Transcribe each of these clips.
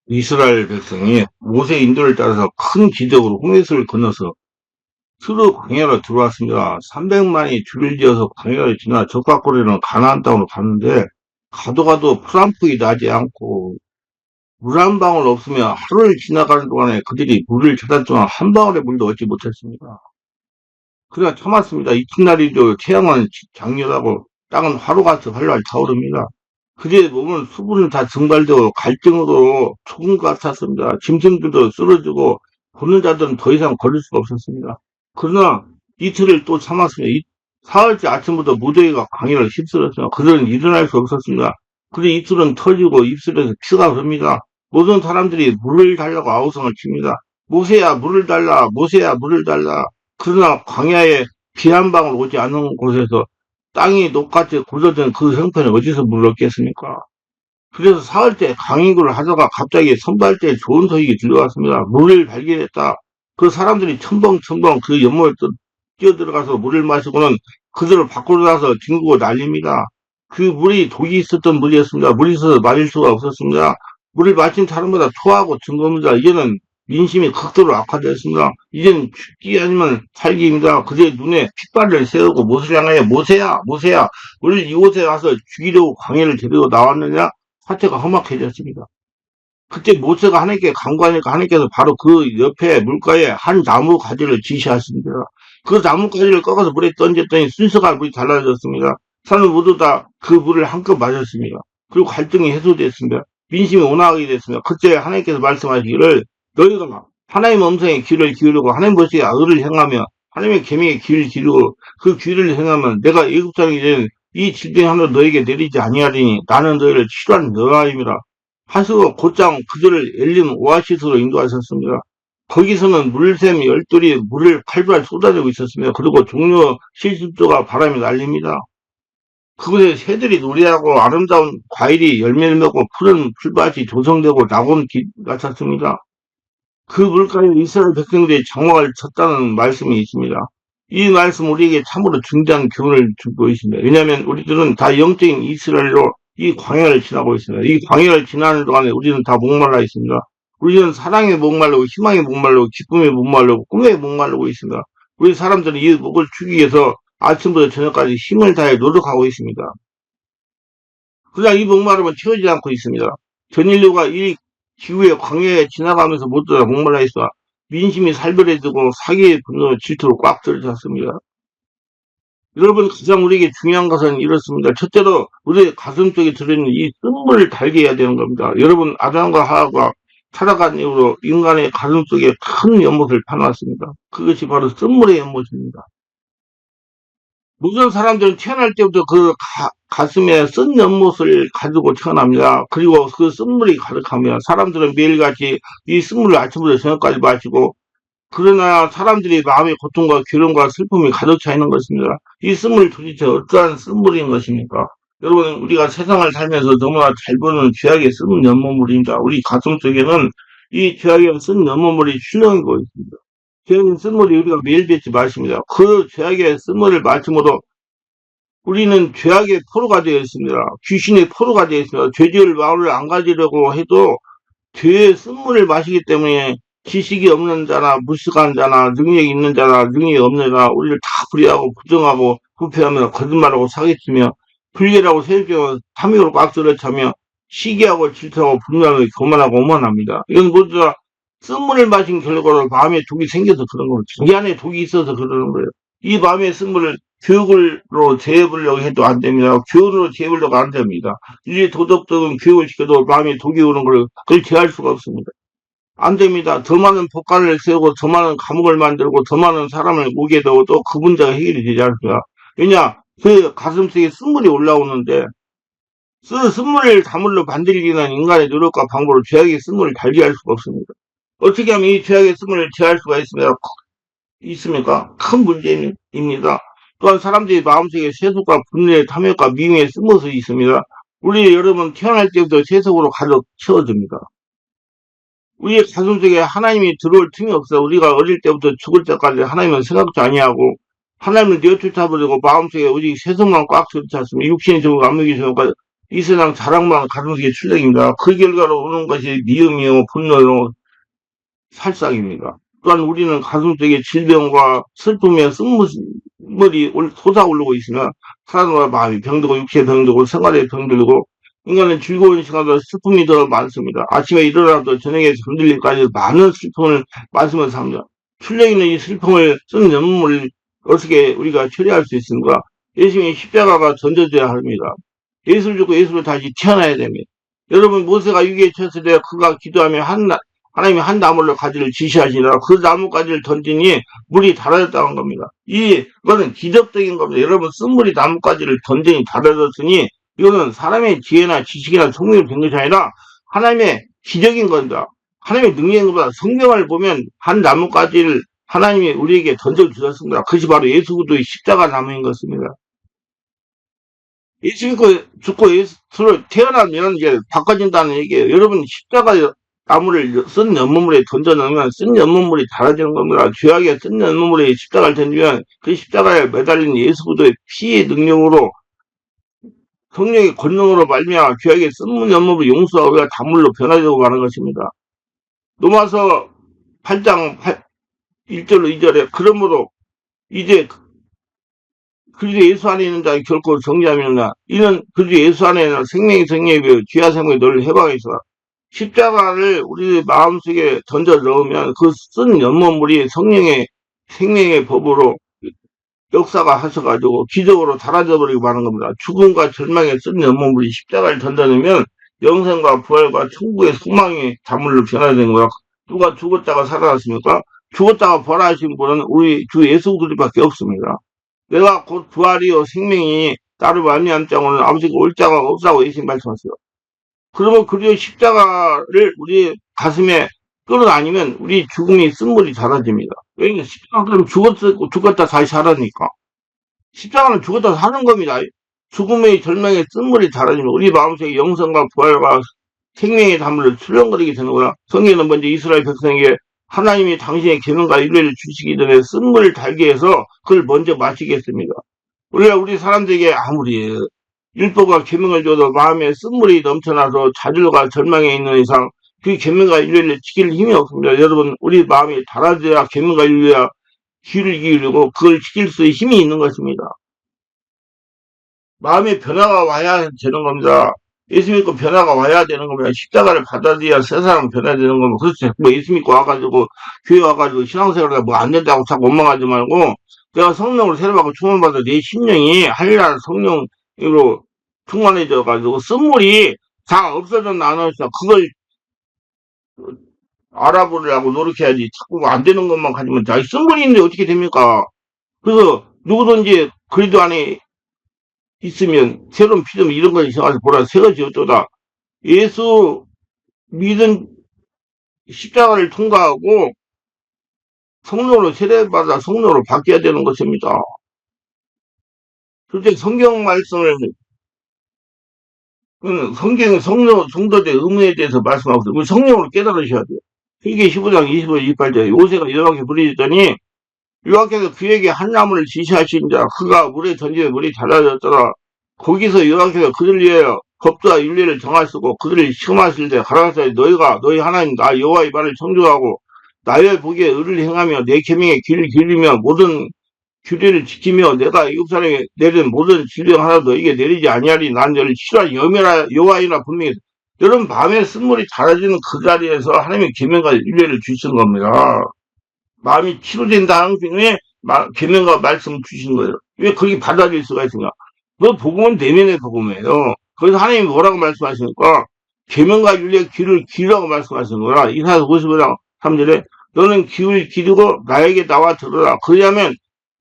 이스라엘 백성이 모세 인도를 따라서 큰 기적으로 홍해수를 건너서 수르 광야로 들어왔습니다. 300만이 줄을 지어서 광야를 지나 적과거리는 가나안 땅으로 갔는데 가도 가도 풀 한 폭이 나지 않고 물 한 방울 없으며 하루를 지나가는 동안에 그들이 물을 찾았 동안 한 방울의 물도 얻지 못했습니다. 그래야 참았습니다. 이튿날이도 태양은 장렬하고 땅은 화로같이 활활 타오릅니다. 그의 몸은 수분은 다 증발되고 갈증으로 초금 같았습니다. 짐승들도 쓰러지고 보는 자들은 더 이상 걸을 수가 없었습니다. 그러나 이틀을 또 참았습니다. 사흘째 아침부터 무더위가 광야를 휩쓸었습니다. 그들은 일어날 수 없었습니다. 그의 입술은 터지고 입술에서 피가 흐릅니다. 모든 사람들이 물을 달라고 아우성을 칩니다. 모세야 물을 달라, 모세야 물을 달라. 그러나 광야에 비 한 방울 오지 않는 곳에서 땅이 녹같이 굳어진 그 형편에 어디서 물을 얻겠습니까? 그래서 사흘째 강행군을 하다가 갑자기 선발대에 좋은 소식이 들려왔습니다. 물을 발견했다. 그 사람들이 첨벙첨벙 그 연못에 뛰어들어가서 물을 마시고는 그들을 밖으로 나서 뒹구고 난립니다. 그 물이 독이 있었던 물이었습니다. 물이 있어서 마실 수가 없었습니다. 물을 마신 사람마다 토하고 든 겁니다. 이제는 민심이 극도로 악화되었습니다. 이제는 죽기 아니면 살기입니다. 그들의 눈에 핏발을 세우고 못을 향하여 모세야 모세야 우리 이곳에 와서 죽이려고 광해를 데리고 나왔느냐? 사태가 험악해졌습니다. 그때 모세가 하나님께 간구하니까 하나님께서 바로 그 옆에 물가에 한 나무 가지를 지시하십니다. 그 나무 가지를 꺾어서 물에 던졌더니 순서가 물이 달라졌습니다. 사람 모두 다 그 물을 한껏 마셨습니다. 그리고 갈등이 해소됐습니다. 민심이 온화하게 됐습니다. 그때 하나님께서 말씀하시기를 너희가 하나님의 음성에 귀를 기울이고 하나님 보시기에 의를 행하며 하나님의 계명에 귀를 기울이고 그 귀를 행하면 내가 애굽 땅에 된 이 질병 하나 너에게 내리지 아니하리니 나는 너희를 치료하는 여호와임이라. 하시고 곧장 그들을 엘림 오아시스로 인도하셨습니다. 거기서는 물샘 열둘이 물을 칼발 쏟아내고 있었습니다. 그리고 종려 실십조가 바람이 날립니다. 그곳에 새들이 노래하고 아름다운 과일이 열매를 맺고 푸른 풀밭이 조성되고 낙원 길 같았습니다. 그 물가에 이스라엘 백성들이 장막을 쳤다는 말씀이 있습니다. 이 말씀 우리에게 참으로 중대한 교훈을 주고 있습니다. 왜냐하면 우리들은 다 영적인 이스라엘로 이 광야를 지나고 있습니다. 이 광야를 지나는 동안에 우리는 다 목말라 있습니다. 우리는 사랑에 목말르고 희망에 목말르고 기쁨에 목말르고 꿈에 목말르고 있습니다. 우리 사람들은 이 목을 추기 위해서 아침부터 저녁까지 힘을 다해 노력하고 있습니다. 그러나 이 목마름은 채워지지 않고 있습니다. 전 인류가 이 지구의 광야에 지나가면서 모두 다 목말라 있어 민심이 살벌해지고 사기의 분노로 질투로 꽉 들어찼습니다. 여러분 가장 우리에게 중요한 것은 이렇습니다. 첫째로 우리의 가슴 속에 들어있는 이 쓴물을 달게 해야 되는 겁니다. 여러분 아담과 하와가 타락한 이후로 인간의 가슴 속에 큰 연못을 파놨습니다. 그것이 바로 쓴물의 연못입니다. 모든 사람들은 태어날 때부터 그 가슴에 쓴 연못을 가지고 태어납니다. 그리고 그 쓴물이 가득합니다. 사람들은 매일같이 이 쓴물을 아침부터 저녁까지 마시고 그러나 사람들이 마음의 고통과 괴로움과 슬픔이 가득 차 있는 것입니다. 이 쓴물이 도대체 어떠한 쓴물인 것입니까? 여러분 우리가 세상을 살면서 너무나 잘 보는 죄악의 쓴 연못물입니다. 우리 가슴 속에는 이 죄악의 쓴 연못물이 출렁이고 있습니다. 죄악의 쓴물이 우리가 매일 뱉지 마십니다. 그 죄악의 쓴물을 마침으로 우리는 죄악의 포로가 되어 있습니다. 귀신의 포로가 되어 있습니다. 죄지을 마음을 안 가지려고 해도 죄의 쓴물을 마시기 때문에 지식이 없는 자나 무식한 자나 능력이 있는 자나 능력이 없는 자나 우리를 다 불의하고 부정하고 부패하며 거짓말하고 사기치며 불결하고 세속적으로 탐욕으로 꽉 들어차며 시기하고 질투하고 분노하며 교만하고 오만합니다. 이건 모두 다 쓴물을 마신 결과로 마음에 독이 생겨서 그런 거예요. 자기 안에 독이 있어서 그러는 거예요. 이 마음의 쓴물을 교육으로 재해보려고 해도 안 됩니다. 교훈으로 재해보려고 안 됩니다. 이 도덕적인 교육을 시켜도 마음에 독이 오는 걸 그걸 제할 수가 없습니다. 안 됩니다. 더 많은 법관을 세우고 더 많은 감옥을 만들고 더 많은 사람을 목에 넣어도 그 문제가 해결이 되지 않습니다. 왜냐? 그 가슴속에 쓴물이 올라오는데 쓴물을 다물로 만들기 위한 인간의 노력과 방법으로 죄악의 쓴물을 달게 할 수가 없습니다. 어떻게 하면 이 죄악의 쓴물을 제할 수가 있습니까? 큰 문제입니다. 또한 사람들의 마음속에 세속과 분노의 탐욕과 미움에 숨어서 있습니다. 우리 여러분 태어날 때부터 세속으로 가득 채워집니다. 우리의 가슴속에 하나님이 들어올 틈이 없어. 우리가 어릴 때부터 죽을 때까지 하나님은 생각도 아니하고 하나님을 내쫓아버리고 마음속에 오직 세속만 꽉 들이찼습니다. 육신이 저고 안목이 저고 이 세상 자랑만 가슴속에 출력입니다. 그 결과로 오는 것이 미움이요, 분노요, 살상입니다. 또한 우리는 가슴속에 질병과 슬픔의 쓴물이 솟아오르고 있으면 사람과 마음이 병들고 육체의 병들고 생활의 병들고 인간은 즐거운 시간보다 슬픔이 더 많습니다. 아침에 일어나도 저녁에 잠들기까지 많은 슬픔을 말씀을 합니다. 출력 있는 이 슬픔을 쓴 연문을 어떻게 우리가 처리할 수 있습니까? 예수님의 십자가가 던져져야 합니다. 예수를 죽고 예수를 다시 태어나야 됩니다. 여러분 모세가 위기에 처했을 때 그가 기도하며 하나님이 한 나무를 가지를 지시하시니라 그 나무가지를 던지니 물이 달아졌다는 겁니다. 이거는 기적적인 겁니다. 여러분 쓴물이 나무가지를 던지니 달아졌으니 이거는 사람의 지혜나 지식이나 성령을 된 것이 아니라 하나님의 기적인 겁니다. 하나님의 능력인 것보다 성경을 보면 한 나무가지를 하나님이 우리에게 던져주셨습니다. 그것이 바로 예수 그리스도의 십자가 나무인 것입니다. 예수 믿고 죽고 예수로 태어나면 이제 바꿔진다는 얘기예요. 여러분 십자가 나무를 쓴 연못물에 던져 넣으면 쓴 연못물이 달아지는 겁니다. 죄악에 쓴 연못물에 십자가를 던지면 그 십자가에 매달린 예수 그리스도의 피의 능력으로 성령의 권능으로 말미암아 죄악의 쓴 연못을 용서하고 단물로 변화되고 가는 것입니다. 로마서 8장 1절로 2절에 그러므로 이제 그리스도 예수 안에 있는 자는 결코 정죄함이 없나 이는 그리스도 예수 안에 있는 생명의 성령이며 죄와 생명이 늘 해방에 있어 십자가를 우리 마음속에 던져 넣으면 그 쓴 연못물이 성령의 생명의 법으로 역사가 하셔가지고 기적으로 사라져버리고 마는 겁니다. 죽음과 절망에 쓴 연못물이 십자가를 던져 넣으면 영생과 부활과 천국의 소망이 단물로 변화되는 거야. 누가 죽었다가 살아났습니까? 죽었다가 부활하신 분은 우리 주 예수 그리스도밖에 없습니다. 내가 곧 부활이요 생명이 나를 말미암 자고는 아버지가 올 자가 없다고 예수님 말씀하세요. 그러면 그리고 십자가를 우리 가슴에 끌어다니면 우리 죽음이 쓴물이 사라집니다. 왜냐면 십자가는 죽었다 다시 살아니까. 십자가는 죽었다 사는 겁니다. 죽음의 절망의 쓴물이 사라지면 우리 마음속에 영성과 부활과 생명의 단물을 출렁거리게 되는 거야. 성경은 먼저 이스라엘 백성에게 하나님이 당신의 계명과 율례를 주시기 전에 쓴물을 달게 해서 그걸 먼저 마시겠습니다. 우리 사람들에게 아무리 율법과 계명을 줘도 마음에 쓴물이 넘쳐나서 좌절과 절망에 있는 이상 그 계명과 율례를 지킬 힘이 없습니다. 여러분 우리 마음이 달아져야 계명과 율례와 귀를 기울이고 그걸 지킬 수 있는 힘이 있는 것입니다. 마음의 변화가 와야 되는 겁니다. 예수 믿고 변화가 와야 되는 겁니다. 십자가를 받아들여야 새 사람 변화되는 겁니다. 그렇죠. 뭐 예수 믿고 와가지고 교회 와가지고 신앙생활에 뭐 안 된다고 자꾸 원망하지 말고 내가 성령을 새로 받고 충만받아 내 심령이 하늘나라 성령으로 충만해져 가지고 쓴물이 다 없어졌나 안 없어졌나 그걸 알아보려고 노력해야지 자꾸 안 되는 것만 가지면 자 쓴물이 있는데 어떻게 됩니까? 그래서 누구든지 그리스도 안에 있으면 새로운 피좀 이런 걸 생각해서 보라 새것이 어쩌다 예수 믿은 십자가를 통과하고 성령으로 세례받아 성령으로 바뀌어야 되는 것입니다. 그때 성경 말씀을 성경 성도의 의무에 대해서 말씀하고 있어요. 성령으로 깨달으셔야 돼요. 회개 15장 25, 28절 요새가 여호와께 부르짖더니 여호와께서 그에게 한 나무를 지시하신 자 그가 물에 던지면 물이 달라졌더라. 거기서 여호와께서 그들 위하여 법도와 윤리를 정하시고 그들을 시험하실 때 가라사대 너희가 너희 하나님 나 여호와의 말을 청조하고 나의 보기에 의를 행하며 내 계명에 귀를 기울이며 모든 규례를 지키며 내가 이웃 사람에게 내린 모든 진령 하나도 너에게 내리지 아니하리 난 너를 싫어하니 여호와이나 분명히 여러분 마음에 쓴물이 달아지는 그 자리에서 하나님의 계명과 윤례를 주시는 겁니다. 마음이 치료된다는 중에 계명과 말씀을 주신 거예요. 왜 그렇게 받아들일 수가 있습니까? 그 복음은 내면의 복음이에요. 그래서 하나님이 뭐라고 말씀하시니까 계명과 윤례 귀를 기르라고 말씀하시는 거라. 이사야서 55장 3절에 너는 귀를 기르고 나에게 나와 들으라. 그리하면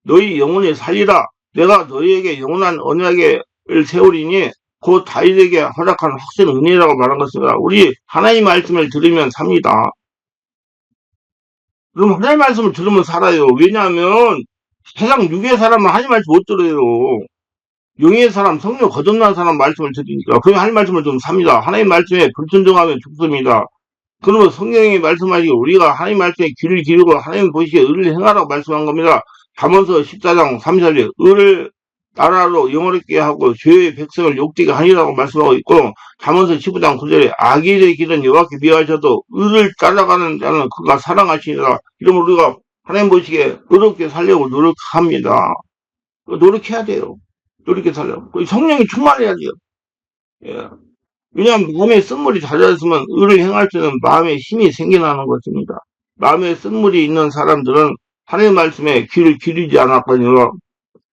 너희 영혼이 살리라. 내가 너희에게 영원한 언약을 세우리니 곧 다윗에게 허락한 확신 은혜라고 말한 것입니다. 우리 하나님 말씀을 들으면 삽니다. 그럼 하나님 말씀을 들으면 살아요. 왜냐하면 세상 육의 사람은 하나님 말씀 못 들어요. 영의 사람, 성령 거듭난 사람 말씀을 들으니까 그러면 하나님 말씀을 좀 삽니다. 하나님 말씀에 불순종하면 죽습니다. 그러면 성경이 말씀하시기 우리가 하나님 말씀에 귀를 기르고 하나님 보시기에 의를 행하라고 말씀한 겁니다. 잠언서 14장 3절에 의를 나라로 영어롭게 하고 죄의 백성을 욕되게 하니라고 말씀하고 있고 잠언서 15장 9절에 악인의 길은 여호와께 미워하셔도 의를 따라가는 자는 그가 사랑하시니라. 이러면 우리가 하나님 보시기에 의롭게 살려고 노력합니다. 노력해야 돼요. 노력해 살려고. 성령이 충만해야 돼요. 예. 왜냐하면 마음에 쓴물이 잦아있으면 의를 행할 때는 마음에 힘이 생겨나는 것입니다. 마음에 쓴물이 있는 사람들은 하나님 말씀에 귀를 기울이지 않았거든요.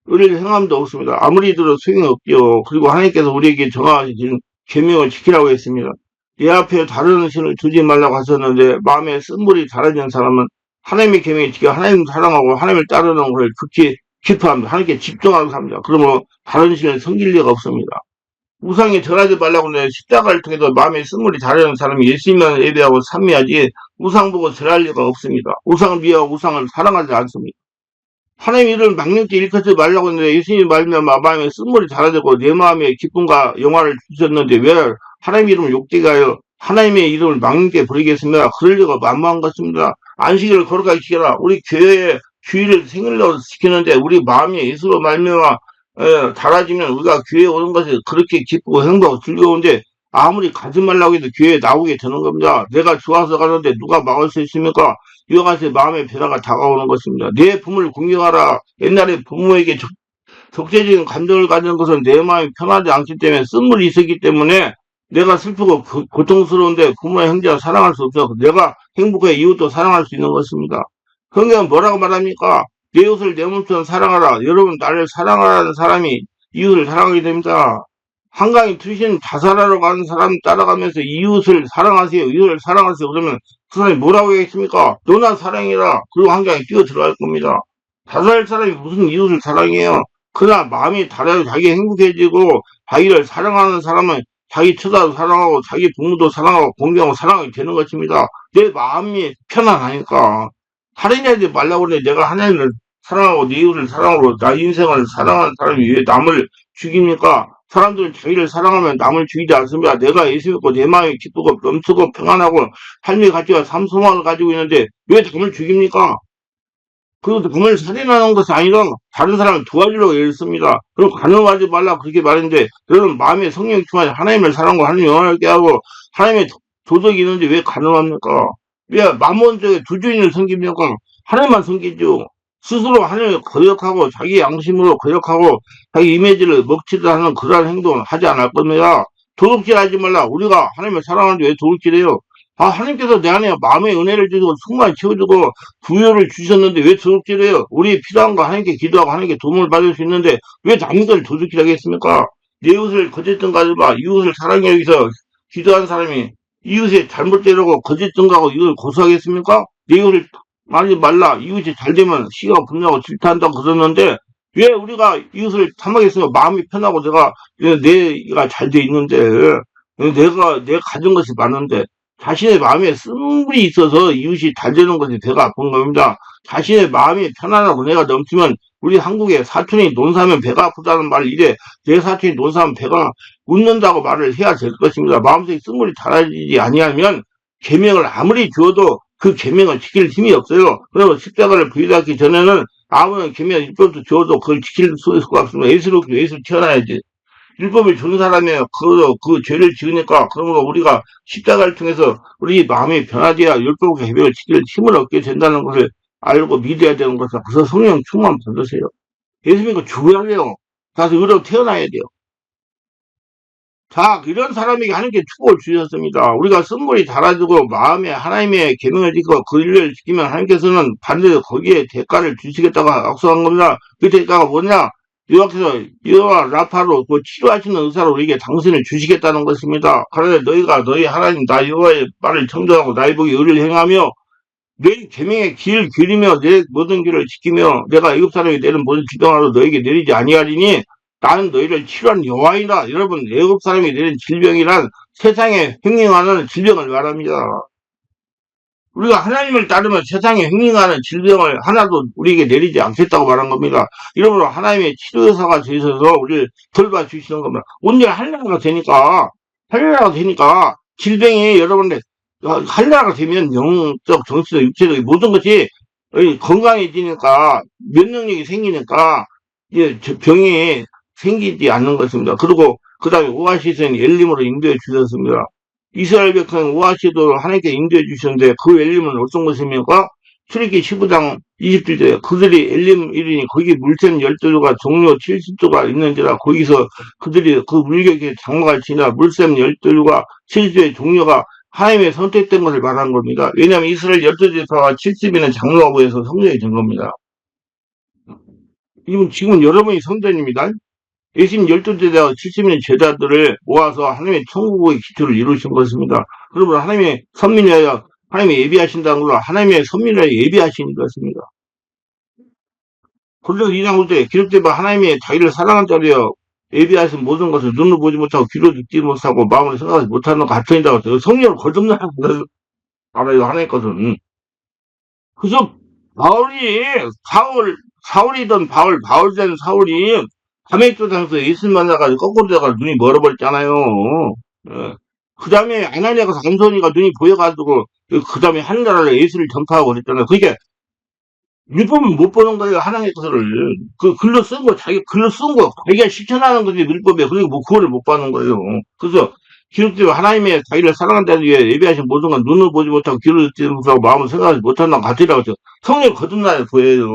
의를 행함도 없습니다. 아무리 들어도 소용이 없죠. 그리고 하나님께서 우리에게 정하신 계명을 지키라고 했습니다. 내 앞에 다른 신을 두지 말라고 하셨는데 마음에 쓴물이 닳아진 사람은 하나님의 계명을 지켜 하나님을 사랑하고 하나님을 따르는 것을 극히 기뻐합니다. 하나님께 집중하는 사람입니다. 그러므로 다른 신을 섬길 리가 없습니다. 우상에 절하지 말라고 하는데 십자가를 통해서 마음에 쓴물이 닳아진 사람이 예수님만 예배하고 삼위하지 우상 보고 절할 리가 없습니다. 우상을 미워하고 우상을 사랑하지 않습니다. 하나님 이름을 망령되이 일컫지 말라고 했는데 예수님이 말면 마음에 쓴물이 닳아졌고 내 마음에 기쁨과 영화를 주셨는데 왜 하나님 이름을 욕되게 하여 하나님의 이름을 망령되이 부르겠습니다. 그럴 리가 만무한 것입니다. 안식일을 거룩하게 지켜라. 우리 교회에 주일을 생일로 지키는데 우리 마음이 예수로 말미암아 달아지면 우리가 교회에 오는 것이 그렇게 기쁘고 행복하고 즐거운데 아무리 가지 말라고 해도 교회에 나오게 되는 겁니다. 내가 좋아서 가는데 누가 막을 수 있습니까? 이와 같이 마음의 변화가 다가오는 것입니다. 내 부모를 공경하라. 옛날에 부모에게 적대적인 감정을 가지는 것은 내 마음이 편하지 않기 때문에 쓴물이 있었기 때문에 내가 슬프고 고통스러운데 부모의 형제가 사랑할 수 없어. 내가 행복해 이웃도 사랑할 수 있는 것입니다. 성경은 뭐라고 말합니까? 내 이웃을 내 몸처럼 사랑하라. 여러분 나를 사랑하라는 사람이 이웃을 사랑하게 됩니다. 한강이 투신 자살하러 가는 사람 따라가면서 이웃을 사랑하세요. 이웃을 사랑하세요. 그러면 그 사람이 뭐라고 하겠습니까? 너나 사랑해라. 그리고 한강에 뛰어 들어갈 겁니다. 자살할 사람이 무슨 이웃을 사랑해요? 그러나 마음이 달아요. 자기 행복해지고 자기를 사랑하는 사람은 자기 처자도 사랑하고 자기 부모도 사랑하고 공경하고 사랑하게 되는 것입니다. 내 마음이 편안하니까. 살인하지 말라고 그래. 내가 하나님을 사랑하고 내 이웃을 사랑하고 나 인생을 사랑하는 사람이 왜 남을 죽입니까? 사람들은 자기를 사랑하면 남을 죽이지 않습니다. 내가 예수 믿고 내 마음이 기쁘고 넘치고 평안하고 삶의 가치와 삶 소망을 가지고 있는데 왜 남을 죽입니까? 그리고 남을 살인하는 것이 아니라 다른 사람을 도와주려고 애를 씁니다. 그럼 가능하지 말라 그렇게 말했는데 여러분 마음에 성령이 충만해 하나님을 사랑하고 하나님 영원하게 하고 하나님의 도덕이 있는데 왜 가능합니까? 왜 만몬적의 두 주인을 섬깁니까? 하나님만 섬기죠. 스스로 하나님을 거역하고 자기 양심으로 거역하고 자기 이미지를 먹칠을 하는 그러한 행동을 하지 않을 겁니다. 도둑질 하지 말라. 우리가 하나님을 사랑하는데 왜 도둑질해요? 하나님께서 내 안에 마음의 은혜를 주시고 충만히 채워주고 부여를 주셨는데 왜 도둑질해요? 우리 필요한 거 하나님께 기도하고 하나님께 도움을 받을 수 있는데 왜 남들 도둑질하겠습니까? 내 이웃을 거짓 증가하지 마. 이웃을 사랑해 여기서 기도한 사람이 이웃의 잘못되려고 거짓 증가하고 이웃을 고소하겠습니까? 내 이웃을 말하지 말라. 이웃이 잘 되면 시가 분노하고 질타한다고 그러는데 왜 우리가 이웃을 탐하겠어요? 마음이 편하고 내가 잘 돼 있는데 내가 가진 것이 많은데 자신의 마음에 쓴물이 있어서 이웃이 잘 되는 것이 배가 아픈 겁니다. 자신의 마음이 편안하고 은혜가 넘치면 우리 한국에 사촌이 논사면 배가 아프다는 말을 이래 내 사촌이 논사면 배가 웃는다고 말을 해야 될 것입니다. 마음속에 쓴물이 달아지지 아니하면 계명을 아무리 주어도 그 계명을 지킬 힘이 없어요. 그리고 십자가를 부인하기 전에는 아무런 계명 율법도 주어도 그걸 지킬 수가 없습니다. 예수로 태어나야지. 율법을 준 사람이 그 죄를 지으니까 그러므로 우리가 십자가를 통해서 우리 마음이 변화돼야 율법의 계명을 지킬 힘을 얻게 된다는 것을 알고 믿어야 되는 것을 그래서 성령 충만 받으세요. 예수 믿고 죽어야 돼요. 다시 의로 태어나야 돼요. 자, 이런 사람에게 하나님께 축복을 주셨습니다. 우리가 쓴물이 달아지고 마음에 하나님의 계명을 지키고 그 일을 지키면 하나님께서는 반드시 거기에 대가를 주시겠다고 약속한 겁니다. 그 대가가 뭐냐? 여호와께서 여호와 라파로 그 치료하시는 의사로 우리에게 당신을 주시겠다는 것입니다. 그런데 너희가 너희 하나님 나 여호와의 말을 청정하고 나의 복에 의를 행하며 내 계명의 길을 기리며 내 모든 길을 지키며 내가 애굽 사람이 내는 모든 질병으로 너에게 내리지 아니하리니 나는 너희를 치료한 여호와이다. 여러분 애굽 사람이 내린 질병이란 세상에 횡행하는 질병을 말합니다. 우리가 하나님을 따르면 세상에 횡행하는 질병을 하나도 우리에게 내리지 않겠다고 말한 겁니다. 이러므로 하나님의 치료사가 되셔서 우리를 돌봐주시는 겁니다. 온전히 할례가 되니까 질병이 여러분들 할례가 되면 영적, 정신적, 육체적 모든 것이 건강해지니까 면역력이 생기니까 병이 생기지 않는 것입니다. 그리고 그 다음에 오아시스는 엘림으로 인도해 주셨습니다. 이스라엘 백성 오아시도 하나님께 인도해 주셨는데 그 엘림은 어떤 것입니까? 출애굽기 15장 20절에 그들이 엘림 이르니 거기 물샘 12조가 종려 70조가 있는지라 거기서 그들이 그 물격에 장막을 치나 물샘 12조가 70조의 종려가 하나님의 선택된 것을 말하는 겁니다. 왜냐하면 이스라엘 12지파가 70인은 장로하고 해서 성전이 된 겁니다. 지금 여러분이 성전입니다. 예수님 12제자 70인의 제자들을 모아서 하나님의 천국의 기초를 이루신 것입니다. 그러면 하나님의 선민이하여 하나님이 예비하신다는 걸로 하나님의 선민을 예비하신 것입니다. 고린도서 2장 9절에 기록된 바 하나님의 자기를 사랑한 자리여 예비하신 모든 것을 눈으로 보지 못하고 귀로 듣지 못하고 마음으로 생각하지 못하는 것 같으니다고 했어요. 성령을 거듭나는 것을 알아요. 하나님의 것은. 그래서 사울이던 바울된 사울이 다메섹도상에서 예수님 만나가지고 거꾸로 돼가지고 눈이 멀어버렸잖아요. 그 다음에 아나니아가 삼손이가 눈이 보여가지고 그 다음에 하늘나라를 예수를 전파하고 그랬잖아요. 그게 율법은 못 보는 거예요. 하나님의 것을 글로 쓴 거, 자기가 실천하는 거지 율법에. 그리고 뭐 그거를 못 받는 거예요. 그래서 기록대로 하나님의 자기를 사랑한다는 위해 예비하신 모든 건 눈을 보지 못하고 귀를 듣지 못하고 마음을 생각하지 못하는 것 같으라고 해서 성령 거듭나야 보여요.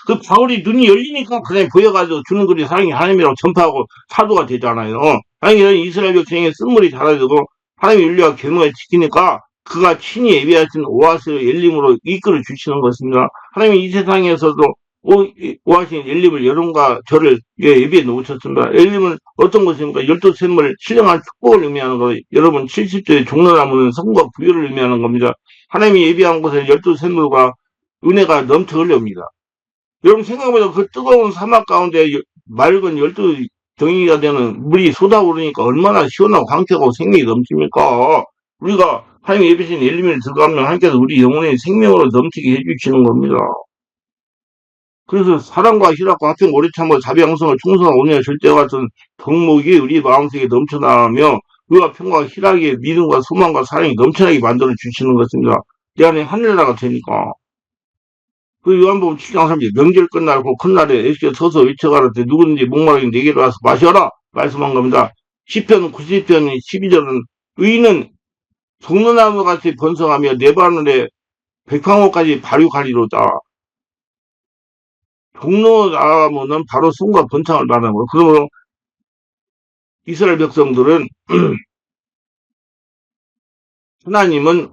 그 바울이 눈이 열리니까 그냥 보여가지고 주는 글이 사랑이 하나님이라고 전파하고 사도가 되잖아요. 아니 이스라엘 백성의 쓴물이 자라지고 하나님의 윤리와 계명을 지키니까 그가 친히 예비하신 오아스 엘림으로 이끌어 주시는 것입니다. 하나님이 이 세상에서도 오아신 엘림을 여러분과 저를 예비해 놓으셨습니다. 엘림은 어떤 것입니까? 12샘을 신령한 축복을 의미하는 거예요. 여러분 70조의 종려나무는 성과 부여를 의미하는 겁니다. 하나님이 예비한 곳에 12샘물과 은혜가 넘쳐 흘려옵니다. 여러분 생각해보면 그 뜨거운 사막 가운데 맑은 12경이가 되는 물이 쏟아오르니까 얼마나 시원하고 황쾌하고 생명이 넘칩니까? 우리가 하나님의 예비신 엘리멘을 들어가면 하나님께서 우리 영혼의 생명으로 넘치게 해주시는 겁니다. 그래서 사랑과 희락과 합평 오래 참고 자비양성을 충성하고 온유와 절대 같은 덕목이 우리 마음속에 넘쳐나며 그와 평과 희락의 믿음과 소망과 사랑이 넘쳐나게 만들어 주시는 것입니다. 내 안에 하늘나라가 되니까. 그 요한복음 7장 3절 명절 끝나고 큰 날에 예수께서 서서 외쳐가라 때 누구든지 목마르긴 내게로 와서 마셔라 말씀한 겁니다. 시편 90편 12절은 의인은 종려나무 같이 번성하며 내 바늘에 백황호까지 발육하리로다. 종려나무는 바로 숨과 번창을 말하는 거예요. 그러므로 이스라엘 백성들은 하나님은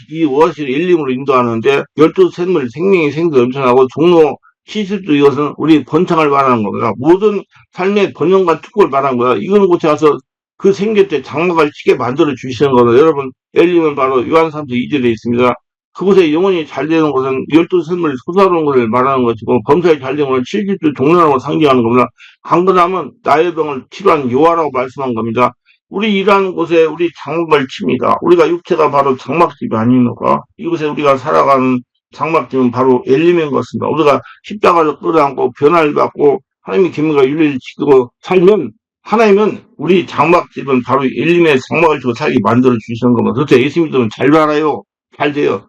이 오아시를 일림으로 인도하는데 12샘물 생명의 생도 넘쳐나고 종로 시술도 이것은 우리 번창을 말하는 겁니다. 모든 삶의 번영과 축복을 말하는 거야. 이거는 곳에 와서 그 생계 때 장막을 치게 만들어 주시는 거예요. 여러분 엘림은 바로 요한삼서 2절에 있습니다. 그곳에 영혼이 잘 되는 것은 12샘물이 솟아오르는 것을 말하는 것이고 범사에 잘 되는 것은 70조 종려라고 상징하는 겁니다. 강건함은 나의 병을 치료한 요하라고 말씀한 겁니다. 우리 일하는 곳에 우리 장막을 칩니다. 우리가 육체가 바로 장막집이 아닙니까? 이곳에 우리가 살아가는 장막집은 바로 엘림인 것입니다. 우리가 십자가를 끌어안고 변화를 받고 하나님의 계명과 윤리를 지키고 살면 하나님은 우리 장막집은 바로 엘림의 장막을 주고 살게 만들어 주시는 겁니다. 그래서 예수 믿으면 잘 살아요. 잘 돼요.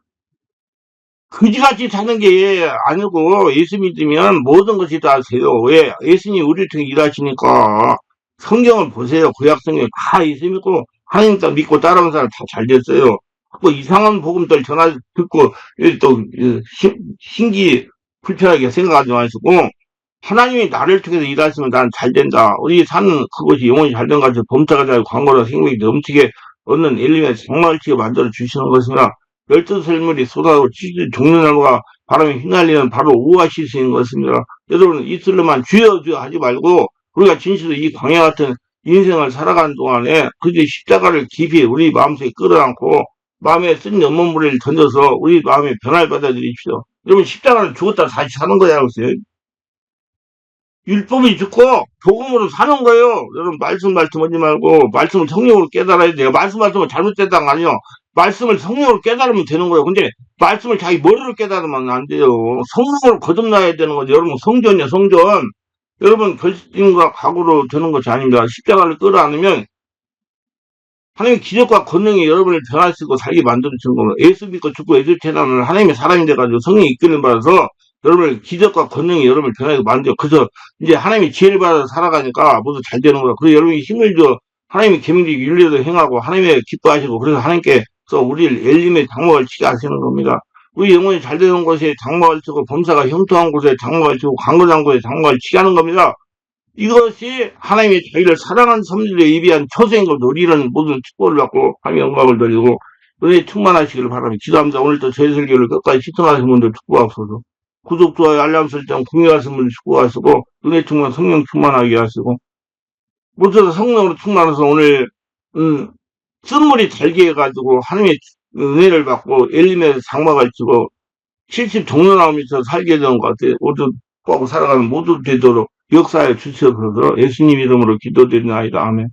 그지같이 사는 게 아니고 예수 믿으면 모든 것이 다 돼요. 왜? 예수님이 우리를 통해 일하시니까. 성경을 보세요. 구약 성경 다 예수 믿고 하나님 딱 믿고 따라오는 사람 다 잘 됐어요. 뭐 이상한 복음들 전화 듣고 또 신기 불편하게 생각하지 마시고 하나님이 나를 통해서 일하시면 난 잘 된다. 우리 사는 그것이 영원히 잘 된 것 같아서 범사가 잘 광고로 생명이 넘치게 얻는 엘림의 장막을 만들어 주시는 것입니다. 12샘물이 쏟아지고 종려나무가 바람에 휘날리는 바로 오아시스인 것입니다. 여러분 이슬로만 주여 주여 하지 말고 우리가 진실로 이 광야 같은 인생을 살아가는 동안에 그저 십자가를 깊이 우리 마음속에 끌어안고 마음에 쓴 연못물을 던져서 우리 마음에 변화를 받아들이십시오. 여러분 십자가는 죽었다 다시 사는 거야 그랬어요. 율법이 죽고 복음으로 사는 거예요. 여러분 말씀 하지 말고 말씀을 성령으로 깨달아야 돼요. 말씀을 잘못됐다는 거 아니에요. 말씀을 성령으로 깨달으면 되는 거예요. 근데 말씀을 자기 머리로 깨달으면 안 돼요. 성령으로 거듭나야 되는 거죠. 여러분 성전이요 성전. 여러분 결심과 각오로 되는 것이 아닙니다. 십자가를 끌어안으면 하나님의 기적과 권능이 여러분을 변화시키고 살게 만들어주는 겁니다. 예수 믿고 죽고 예수 태어나면 하나님의 사람이 돼가지고 성령이 이끌림 받아서 여러분을 기적과 권능이 여러분을 변하게 만들어. 그래서 이제 하나님이 지혜를 받아 살아가니까 모두 잘 되는 거야. 그래서 여러분이 힘을 줘. 하나님이 계명적 윤리도 행하고 하나님의 기뻐하시고 그래서 하나님께서 우리를 엘림의 장막을 치게 하시는 겁니다. 우리 영혼이 잘 되는 곳에 장막을 치고 범사가 형통한 곳에 장막을 치고 강건한 곳에 장막을 치게 하는 겁니다. 이것이 하나님의 자기를 사랑하는 섬들에 예비한 초생을 누리는 모든 축복을 받고 하나님의 영광을 드리고 은혜 충만하시기를 바랍니다. 기도합니다. 오늘도 저희 설교를 끝까지 시청하신 분들 축복하소서. 구독, 좋아요, 알람 설정, 공유하신 분들 축복하시고 은혜 충만, 성령 충만하게 하시고 모두 성령으로 충만해서 오늘 쓴물이 달게 해가지고 하나님의 은혜를 받고 엘림의 장막을 치고 70 종려나오면서 살게 되는 것 같아요. 모두 꼭 살아가는 모두 되도록 역사에 주시옵소서. 예수님 이름으로 기도드리나이다. 아멘.